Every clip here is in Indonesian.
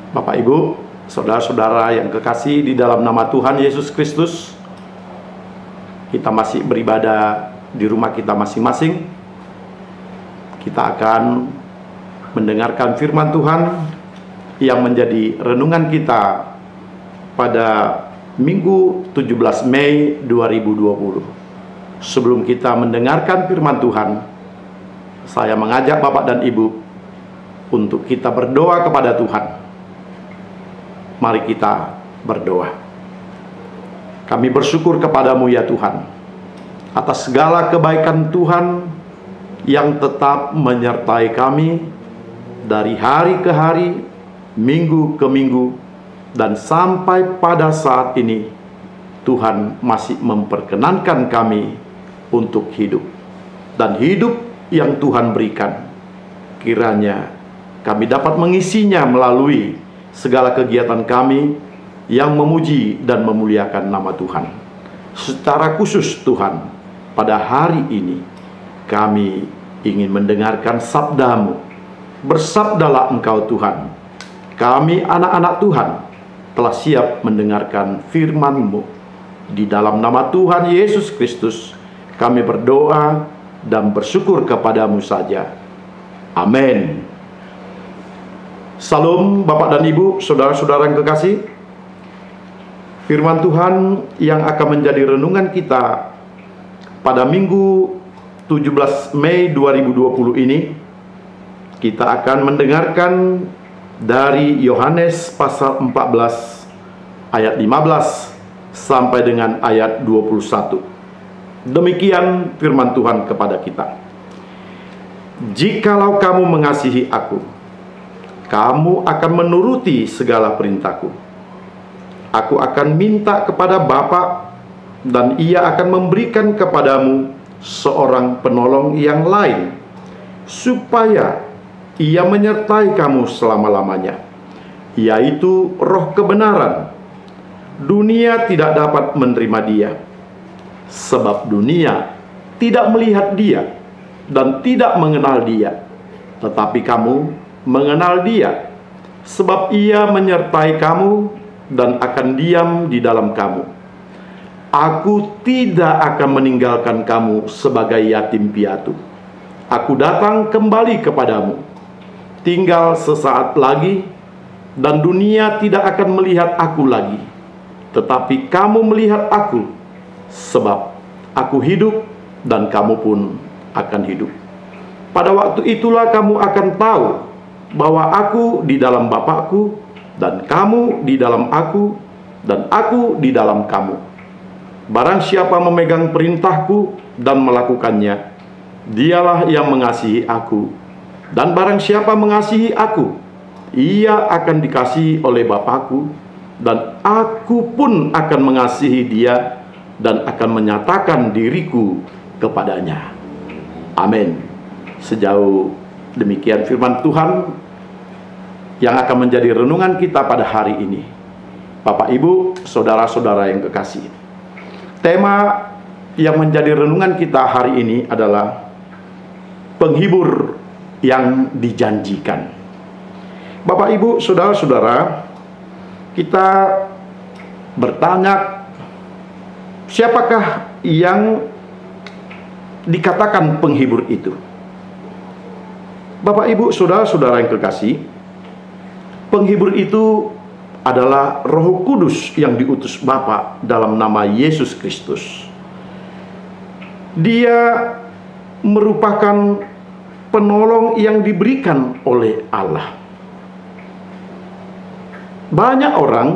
Bapak Ibu, saudara-saudara yang kekasih di dalam nama Tuhan Yesus Kristus, kita masih beribadah di rumah kita masing-masing. Kita akan mendengarkan firman Tuhan yang menjadi renungan kita pada Minggu 17 Mei 2020. Sebelum kita mendengarkan firman Tuhan, saya mengajak Bapak dan Ibu untuk kita berdoa kepada Tuhan. Mari kita berdoa. Kami bersyukur kepadamu ya Tuhan, atas segala kebaikan Tuhan yang tetap menyertai kami dari hari ke hari, minggu ke minggu, dan sampai pada saat ini Tuhan masih memperkenankan kami untuk hidup. Dan hidup yang Tuhan berikan, kiranya kami dapat mengisinya melalui segala kegiatan kami yang memuji dan memuliakan nama Tuhan. Secara khusus Tuhan, pada hari ini kami ingin mendengarkan sabda-Mu. Bersabdalah Engkau Tuhan. Kami anak-anak Tuhan telah siap mendengarkan firman-Mu. Di dalam nama Tuhan Yesus Kristus kami berdoa dan bersyukur kepadamu saja. Amin. Salam Bapak dan Ibu, saudara-saudara yang kekasih. Firman Tuhan yang akan menjadi renungan kita pada Minggu 17 Mei 2020 ini, kita akan mendengarkan dari Yohanes pasal 14 ayat 15 sampai dengan ayat 21. Demikian firman Tuhan kepada kita. Jikalau kamu mengasihi aku, kamu akan menuruti segala perintahku. Aku akan minta kepada Bapa, dan Ia akan memberikan kepadamu seorang penolong yang lain, supaya Ia menyertai kamu selama-lamanya, yaitu Roh kebenaran. Dunia tidak dapat menerima Dia, sebab dunia tidak melihat Dia dan tidak mengenal Dia. Tetapi kamu mengenal Dia, sebab Ia menyertai kamu dan akan diam di dalam kamu. Aku tidak akan meninggalkan kamu sebagai yatim piatu. Aku datang kembali kepadamu. Tinggal sesaat lagi, dan dunia tidak akan melihat aku lagi, tetapi kamu melihat aku, sebab aku hidup dan kamu pun akan hidup. Pada waktu itulah kamu akan tahu bahwa aku di dalam Bapakku, dan kamu di dalam aku, dan aku di dalam kamu. Barang siapa memegang perintahku dan melakukannya, dialah yang mengasihi aku. Dan barang siapa mengasihi aku, ia akan dikasihi oleh Bapakku, dan aku pun akan mengasihi dia dan akan menyatakan diriku kepadanya. Amin. Sejauh demikian firman Tuhan yang akan menjadi renungan kita pada hari ini. Bapak, Ibu, saudara-saudara yang kekasih, tema yang menjadi renungan kita hari ini adalah penghibur yang dijanjikan. Bapak, Ibu, saudara-saudara, kita bertanya, siapakah yang dikatakan penghibur itu? Bapak, Ibu, saudara-saudara yang kekasih, penghibur itu adalah Roh Kudus yang diutus Bapa dalam nama Yesus Kristus. Dia merupakan penolong yang diberikan oleh Allah. Banyak orang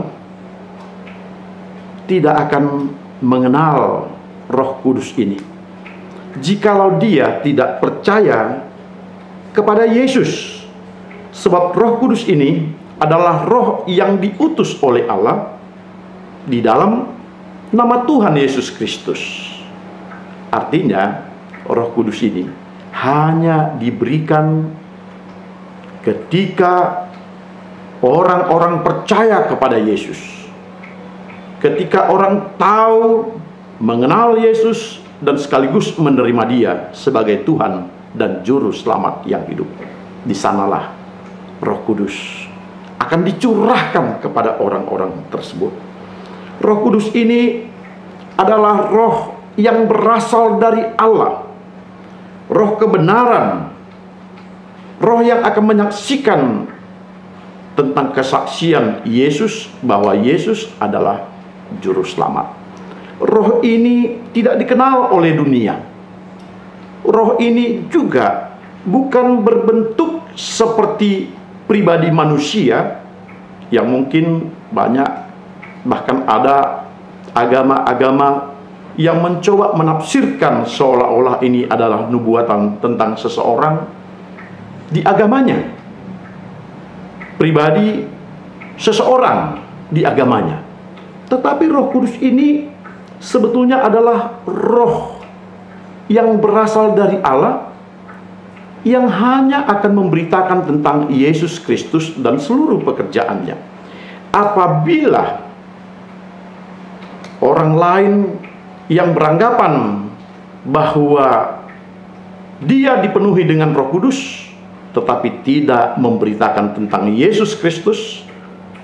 tidak akan mengenal Roh Kudus ini jikalau dia tidak percaya kepada Yesus. Sebab Roh Kudus ini adalah roh yang diutus oleh Allah di dalam nama Tuhan Yesus Kristus. Artinya Roh Kudus ini hanya diberikan ketika orang-orang percaya kepada Yesus. Ketika orang tahu, mengenal Yesus, dan sekaligus menerima Dia sebagai Tuhan dan Juru Selamat yang hidup. Di sanalah Roh Kudus akan dicurahkan kepada orang-orang tersebut. Roh Kudus ini adalah roh yang berasal dari Allah, roh kebenaran, roh yang akan menyaksikan tentang kesaksian Yesus bahwa Yesus adalah juru selamat. Roh ini tidak dikenal oleh dunia. Roh ini juga bukan berbentuk seperti pribadi manusia yang mungkin banyak, bahkan ada agama-agama yang mencoba menafsirkan seolah-olah ini adalah nubuatan tentang seseorang di agamanya, pribadi seseorang di agamanya. Tetapi Roh Kudus ini sebetulnya adalah roh yang berasal dari Allah, yang hanya akan memberitakan tentang Yesus Kristus dan seluruh pekerjaannya. Apabila orang lain yang beranggapan bahwa dia dipenuhi dengan Roh Kudus tetapi tidak memberitakan tentang Yesus Kristus,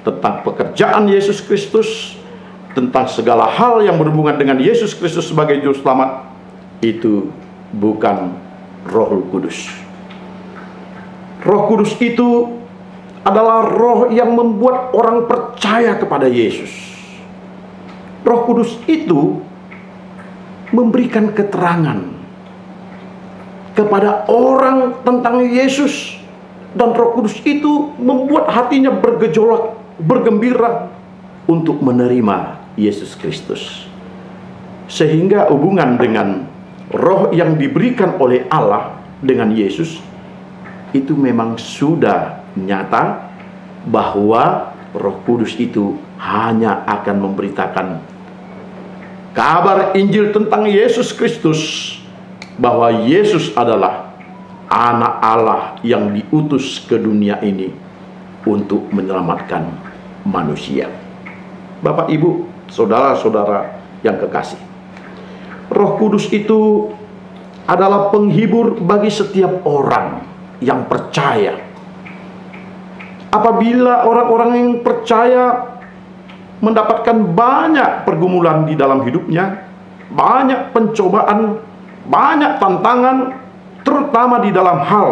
tentang pekerjaan Yesus Kristus, tentang segala hal yang berhubungan dengan Yesus Kristus sebagai juru selamat, itu bukan Roh Kudus. Roh Kudus itu adalah roh yang membuat orang percaya kepada Yesus. Roh Kudus itu memberikan keterangan kepada orang tentang Yesus, dan Roh Kudus itu membuat hatinya bergejolak, bergembira untuk menerima Yesus Kristus. Sehingga hubungan dengan roh yang diberikan oleh Allah dengan Yesus itu memang sudah nyata, bahwa Roh Kudus itu hanya akan memberitakan kabar Injil tentang Yesus Kristus, bahwa Yesus adalah anak Allah yang diutus ke dunia ini untuk menyelamatkan manusia. Bapak, Ibu, saudara-saudara yang kekasih, Roh Kudus itu adalah penghibur bagi setiap orang yang percaya. Apabila orang-orang yang percaya mendapatkan banyak pergumulan di dalam hidupnya, banyak pencobaan, banyak tantangan, terutama di dalam hal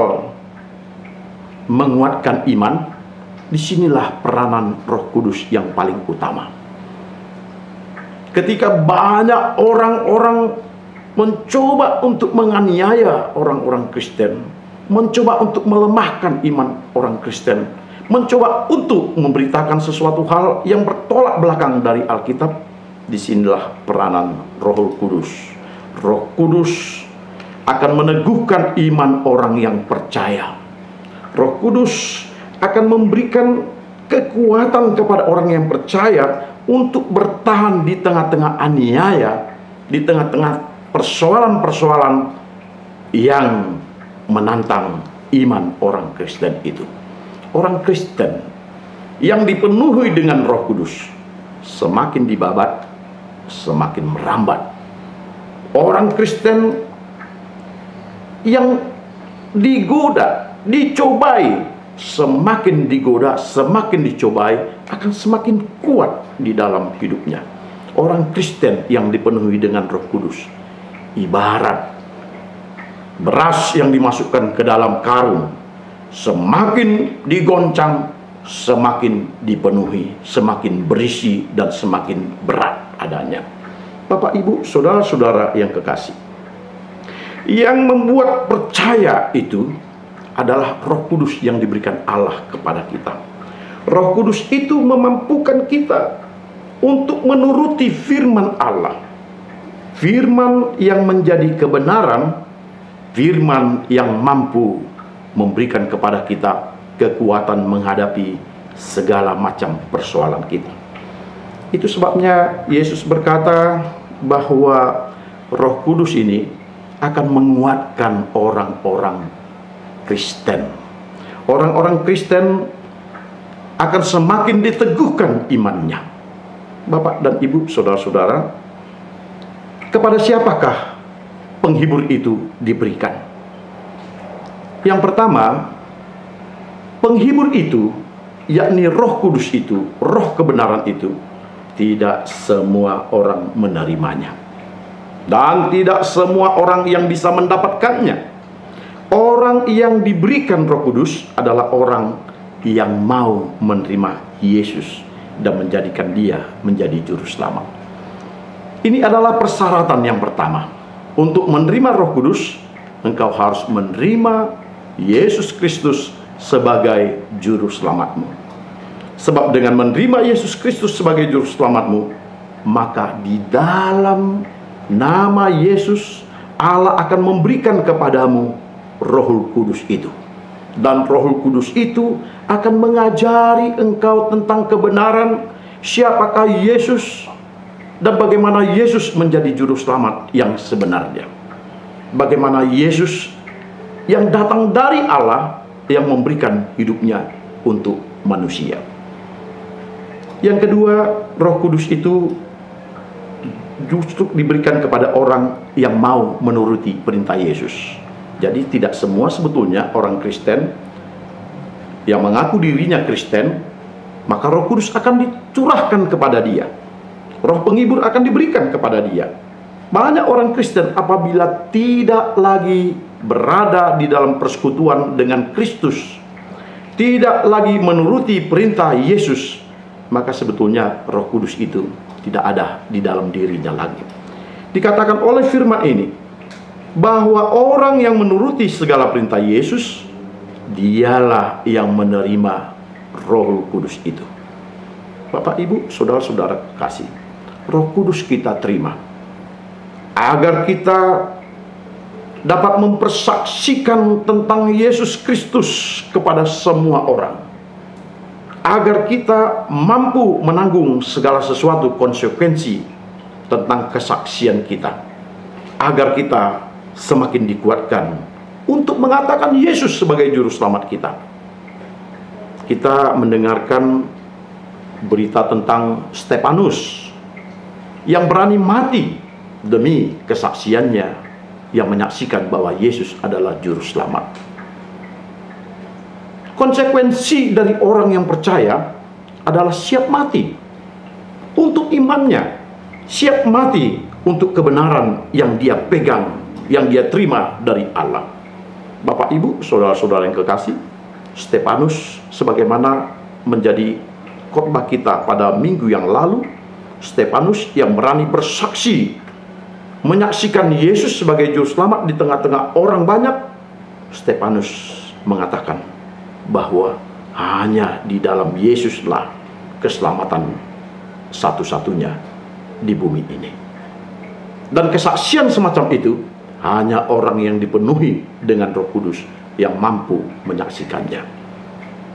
menguatkan iman, disinilah peranan Roh Kudus yang paling utama. Ketika banyak orang-orang mencoba untuk menganiaya orang-orang Kristen, mencoba untuk melemahkan iman orang Kristen, mencoba untuk memberitakan sesuatu hal yang bertolak belakang dari Alkitab, disinilah peranan Roh Kudus. Roh Kudus akan meneguhkan iman orang yang percaya. Roh Kudus akan memberikan kekuatan kepada orang yang percaya untuk bertahan di tengah-tengah aniaya, di tengah-tengah persoalan-persoalan yang menantang iman orang Kristen itu. Orang Kristen yang dipenuhi dengan Roh Kudus semakin dibabat, semakin merambat. Orang Kristen yang digoda, dicobai, semakin digoda, semakin dicobai, akan semakin kuat di dalam hidupnya. Orang Kristen yang dipenuhi dengan Roh Kudus ibarat beras yang dimasukkan ke dalam karung, semakin digoncang, semakin dipenuhi, semakin berisi, dan semakin berat adanya. Bapak, Ibu, saudara-saudara yang kekasih, yang membuat percaya itu adalah Roh Kudus yang diberikan Allah kepada kita. Roh Kudus itu memampukan kita untuk menuruti firman Allah, firman yang menjadi kebenaran, firman yang mampu memberikan kepada kita kekuatan menghadapi segala macam persoalan kita. Itu sebabnya Yesus berkata bahwa Roh Kudus ini akan menguatkan orang-orang Kristen. Orang-orang Kristen akan semakin diteguhkan imannya. Bapak dan Ibu, saudara-saudara, kepada siapakah penghibur itu diberikan? Yang pertama, penghibur itu yakni Roh Kudus itu, roh kebenaran itu, tidak semua orang menerimanya. Dan tidak semua orang yang bisa mendapatkannya. Orang yang diberikan Roh Kudus adalah orang yang mau menerima Yesus dan menjadikan dia menjadi juru selamat. Ini adalah persyaratan yang pertama. Untuk menerima Roh Kudus, engkau harus menerima Yesus Kristus sebagai juru selamatmu. Sebab dengan menerima Yesus Kristus sebagai juru selamatmu, maka di dalam nama Yesus, Allah akan memberikan kepadamu Roh Kudus itu. Dan Roh Kudus itu akan mengajari engkau tentang kebenaran, siapakah Yesus, dan bagaimana Yesus menjadi juru selamat yang sebenarnya. Bagaimana Yesus yang datang dari Allah, yang memberikan hidupnya untuk manusia. Yang kedua, Roh Kudus itu justru diberikan kepada orang yang mau menuruti perintah Yesus. Jadi tidak semua sebetulnya orang Kristen yang mengaku dirinya Kristen, maka Roh Kudus akan dicurahkan kepada dia. Roh penghibur akan diberikan kepada dia. Banyak orang Kristen apabila tidak lagi berada di dalam persekutuan dengan Kristus, tidak lagi menuruti perintah Yesus, maka sebetulnya Roh Kudus itu tidak ada di dalam dirinya lagi. Dikatakan oleh firman ini bahwa orang yang menuruti segala perintah Yesus, dialah yang menerima Roh Kudus itu. Bapak, Ibu, saudara-saudara kasih, Roh Kudus kita terima agar kita dapat mempersaksikan tentang Yesus Kristus kepada semua orang, agar kita mampu menanggung segala sesuatu konsekuensi tentang kesaksian kita, agar kita semakin dikuatkan untuk mengatakan Yesus sebagai juru selamat kita. Kita mendengarkan berita tentang Stefanus yang berani mati demi kesaksiannya, yang menyaksikan bahwa Yesus adalah juru selamat. Konsekuensi dari orang yang percaya adalah siap mati untuk imannya, siap mati untuk kebenaran yang dia pegang, yang dia terima dari Allah. Bapak, Ibu, saudara-saudara yang kekasih, Stefanus sebagaimana menjadi khotbah kita pada minggu yang lalu, Stefanus yang berani bersaksi menyaksikan Yesus sebagai juru selamat di tengah-tengah orang banyak. Stefanus mengatakan bahwa hanya di dalam Yesuslah keselamatan satu-satunya di bumi ini. Dan kesaksian semacam itu hanya orang yang dipenuhi dengan Roh Kudus yang mampu menyaksikannya.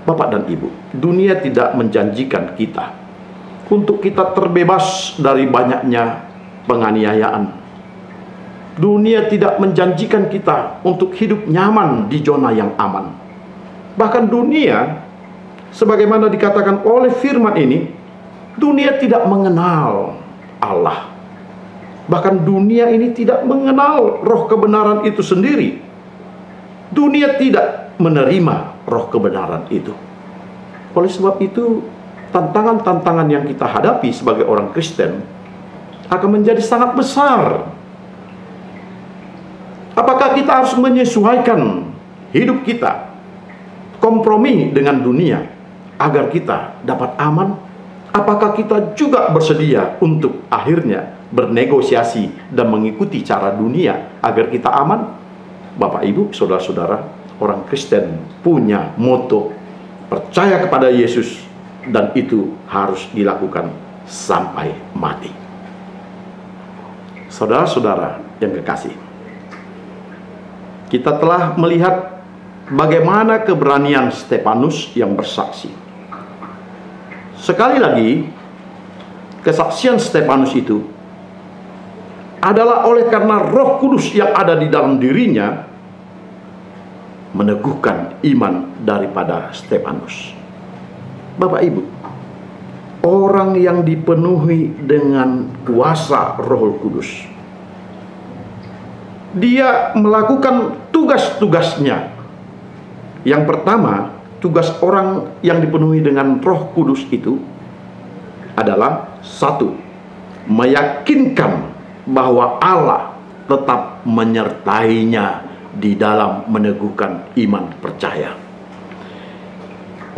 Bapak dan Ibu, dunia tidak menjanjikan kita untuk kita terbebas dari banyaknya penganiayaan. Dunia tidak menjanjikan kita untuk hidup nyaman di zona yang aman. Bahkan dunia, sebagaimana dikatakan oleh firman ini, dunia tidak mengenal Allah. Bahkan dunia ini tidak mengenal roh kebenaran itu sendiri. Dunia tidak menerima roh kebenaran itu. Oleh sebab itu, tantangan-tantangan yang kita hadapi sebagai orang Kristen akan menjadi sangat besar. Apakah kita harus menyesuaikan hidup kita, kompromi dengan dunia agar kita dapat aman? Apakah kita juga bersedia untuk akhirnya bernegosiasi dan mengikuti cara dunia agar kita aman? Bapak, Ibu, saudara-saudara, orang Kristen punya moto percaya kepada Yesus, dan itu harus dilakukan sampai mati. Saudara-saudara yang kekasih, kita telah melihat bagaimana keberanian Stefanus yang bersaksi. Sekali lagi, kesaksian Stefanus itu adalah oleh karena Roh Kudus yang ada di dalam dirinya meneguhkan iman daripada Stefanus. Bapak, Ibu, orang yang dipenuhi dengan kuasa Roh Kudus, dia melakukan tugas-tugasnya. Yang pertama, tugas orang yang dipenuhi dengan Roh Kudus itu adalah satu, meyakinkan bahwa Allah tetap menyertainya di dalam meneguhkan iman percaya.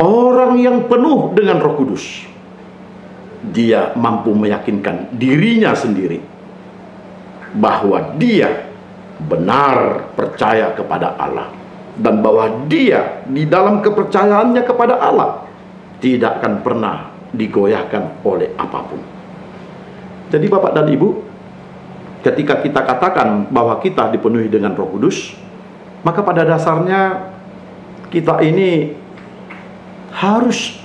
Orang yang penuh dengan Roh Kudus, dia mampu meyakinkan dirinya sendiri bahwa dia benar percaya kepada Allah, dan bahwa dia di dalam kepercayaannya kepada Allah tidak akan pernah digoyahkan oleh apapun. Jadi Bapak dan Ibu, ketika kita katakan bahwa kita dipenuhi dengan Roh Kudus, maka pada dasarnya kita ini harus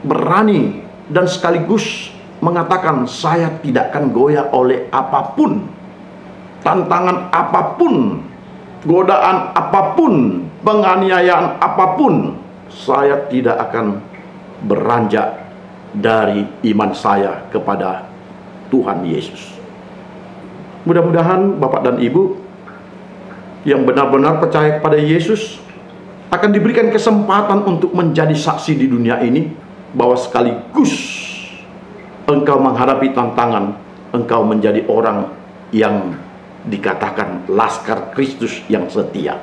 berani dan sekaligus mengatakan, saya tidak akan goyah oleh apapun, tantangan apapun, godaan apapun, penganiayaan apapun. Saya tidak akan beranjak dari iman saya kepada Tuhan Yesus. Mudah-mudahan Bapak dan Ibu yang benar-benar percaya kepada Yesus akan diberikan kesempatan untuk menjadi saksi di dunia ini, bahwa sekaligus engkau menghadapi tantangan, engkau menjadi orang yang dikatakan laskar Kristus yang setia.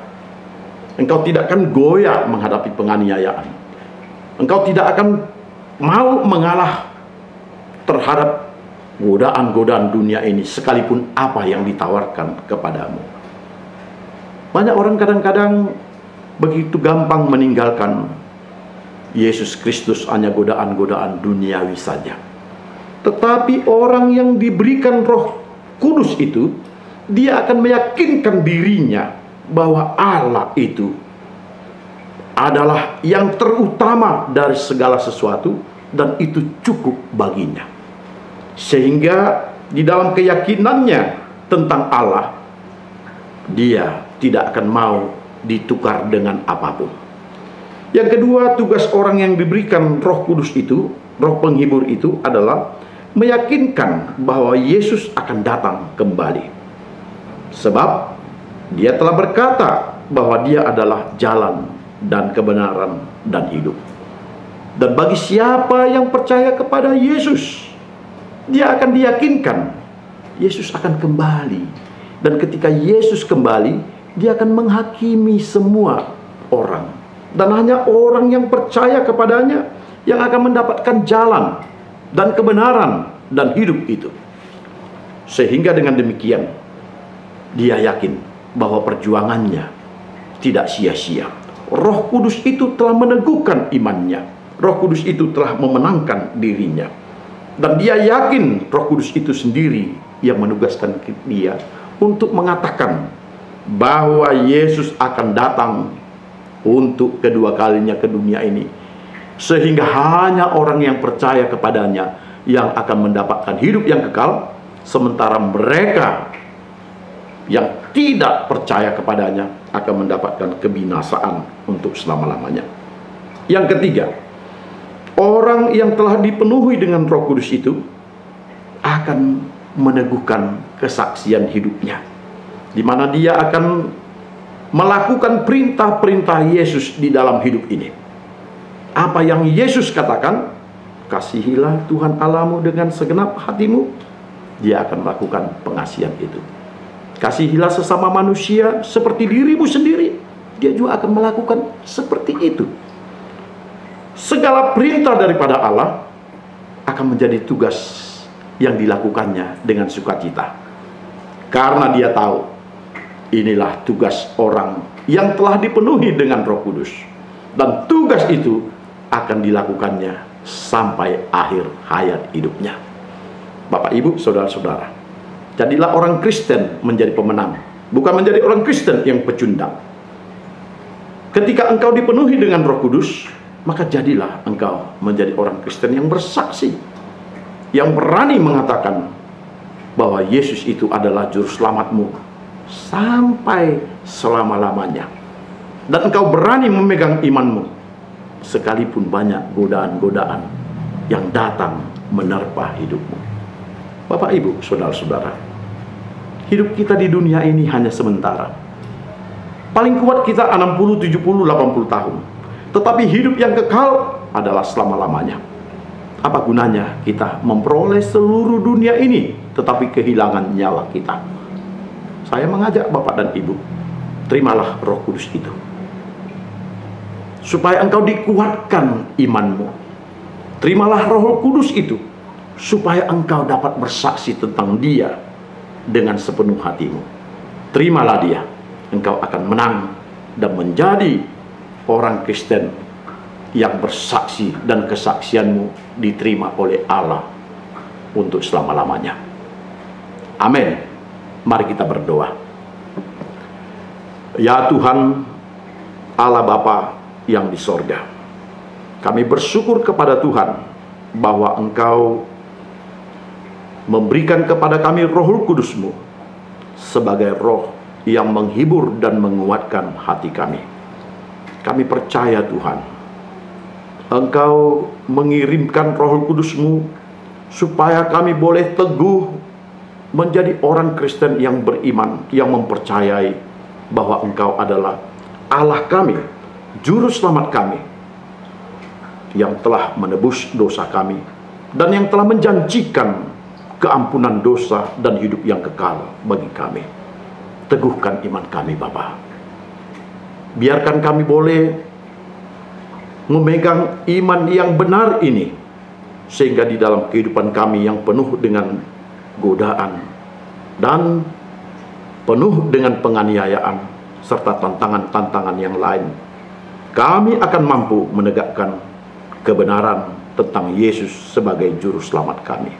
Engkau tidak akan goyah menghadapi penganiayaan. Engkau tidak akan mau mengalah terhadap godaan-godaan dunia ini, sekalipun apa yang ditawarkan kepadamu. Banyak orang kadang-kadang begitu gampang meninggalkan Yesus Kristus hanya godaan-godaan duniawi saja. Tetapi orang yang diberikan Roh Kudus itu, dia akan meyakinkan dirinya bahwa Allah itu adalah yang terutama dari segala sesuatu, dan itu cukup baginya. Sehingga di dalam keyakinannya tentang Allah, dia tidak akan mau ditukar dengan apapun. Yang kedua, tugas orang yang diberikan Roh Kudus itu, Roh Penghibur itu, adalah meyakinkan bahwa Yesus akan datang kembali. Sebab dia telah berkata bahwa dia adalah jalan dan kebenaran dan hidup. Dan bagi siapa yang percaya kepada Yesus, dia akan diyakinkan Yesus akan kembali. Dan ketika Yesus kembali, dia akan menghakimi semua orang. Dan hanya orang yang percaya kepadanya yang akan mendapatkan jalan dan kebenaran dan hidup itu. Sehingga dengan demikian, dia yakin bahwa perjuangannya tidak sia-sia. Roh Kudus itu telah meneguhkan imannya. Roh Kudus itu telah memenangkan dirinya. Dan dia yakin Roh Kudus itu sendiri yang menugaskan dia untuk mengatakan bahwa Yesus akan datang untuk kedua kalinya ke dunia ini, sehingga hanya orang yang percaya kepadanya yang akan mendapatkan hidup yang kekal, sementara mereka yang tidak percaya kepadanya akan mendapatkan kebinasaan untuk selama-lamanya. Yang ketiga, orang yang telah dipenuhi dengan Roh Kudus itu akan meneguhkan kesaksian hidupnya, di mana dia akan melakukan perintah-perintah Yesus di dalam hidup ini. Apa yang Yesus katakan, kasihilah Tuhan Allahmu dengan segenap hatimu, dia akan melakukan pengasihan itu. Kasihilah sesama manusia seperti dirimu sendiri, dia juga akan melakukan seperti itu. Segala perintah daripada Allah akan menjadi tugas yang dilakukannya dengan sukacita, karena dia tahu inilah tugas orang yang telah dipenuhi dengan Roh Kudus, dan tugas itu akan dilakukannya sampai akhir hayat hidupnya. Bapak, Ibu, saudara-saudara, jadilah orang Kristen menjadi pemenang, bukan menjadi orang Kristen yang pecundang. Ketika engkau dipenuhi dengan Roh Kudus, maka jadilah engkau menjadi orang Kristen yang bersaksi, yang berani mengatakan bahwa Yesus itu adalah juru selamatmu sampai selama-lamanya. Dan engkau berani memegang imanmu sekalipun banyak godaan-godaan yang datang menerpa hidupmu. Bapak, Ibu, saudara-saudara, hidup kita di dunia ini hanya sementara. Paling kuat kita 60, 70, 80 tahun. Tetapi hidup yang kekal adalah selama-lamanya. Apa gunanya kita memperoleh seluruh dunia ini tetapi kehilangan nyawa kita? Saya mengajak Bapak dan Ibu, terimalah Roh Kudus itu, supaya engkau dikuatkan imanmu. Terimalah Roh Kudus itu, supaya engkau dapat bersaksi tentang Dia dengan sepenuh hatimu. Terimalah Dia, engkau akan menang dan menjadi orang Kristen yang bersaksi, dan kesaksianmu diterima oleh Allah untuk selama-lamanya. Amin. Mari kita berdoa. Ya Tuhan, Allah Bapa yang di sorga, kami bersyukur kepada Tuhan bahwa Engkau memberikan kepada kami Roh Kudus-Mu sebagai roh yang menghibur dan menguatkan hati kami. Kami percaya Tuhan, Engkau mengirimkan Roh Kudus-Mu supaya kami boleh teguh menjadi orang Kristen yang beriman, yang mempercayai bahwa Engkau adalah Allah kami, Juru Selamat kami, yang telah menebus dosa kami dan yang telah menjanjikan keampunan dosa dan hidup yang kekal bagi kami. Teguhkan iman kami Bapa. Biarkan kami boleh memegang iman yang benar ini, sehingga di dalam kehidupan kami yang penuh dengan godaan dan penuh dengan penganiayaan serta tantangan-tantangan yang lain, kami akan mampu menegakkan kebenaran tentang Yesus sebagai Juru Selamat kami.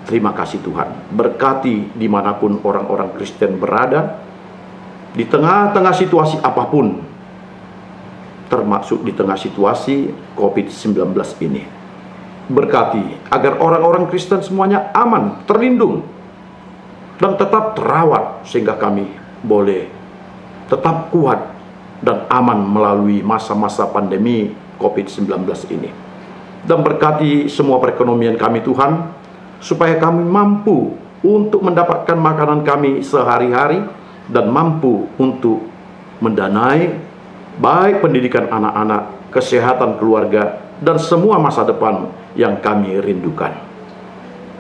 Terima kasih Tuhan. Berkati dimanapun orang-orang Kristen berada, di tengah-tengah situasi apapun, termasuk di tengah situasi COVID-19 ini. Berkati agar orang-orang Kristen semuanya aman, terlindung, dan tetap terawat, sehingga kami boleh tetap kuat dan aman melalui masa-masa pandemi COVID-19 ini. Dan berkati semua perekonomian kami Tuhan, supaya kami mampu untuk mendapatkan makanan kami sehari-hari, dan mampu untuk mendanai baik pendidikan anak-anak, kesehatan keluarga, dan semua masa depan yang kami rindukan.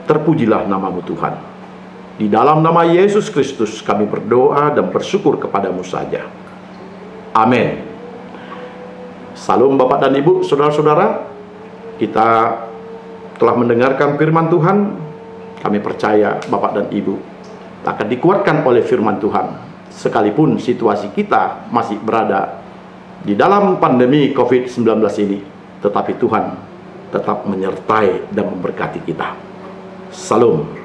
Terpujilah namamu Tuhan. Di dalam nama Yesus Kristus kami berdoa dan bersyukur kepadamu saja. Amin. Salam Bapak dan Ibu, saudara-saudara. Kita telah mendengarkan firman Tuhan. Kami percaya Bapak dan Ibu akan dikuatkan oleh firman Tuhan, sekalipun situasi kita masih berada di dalam pandemi COVID-19 ini. Tetapi Tuhan tetap menyertai dan memberkati kita. Salam.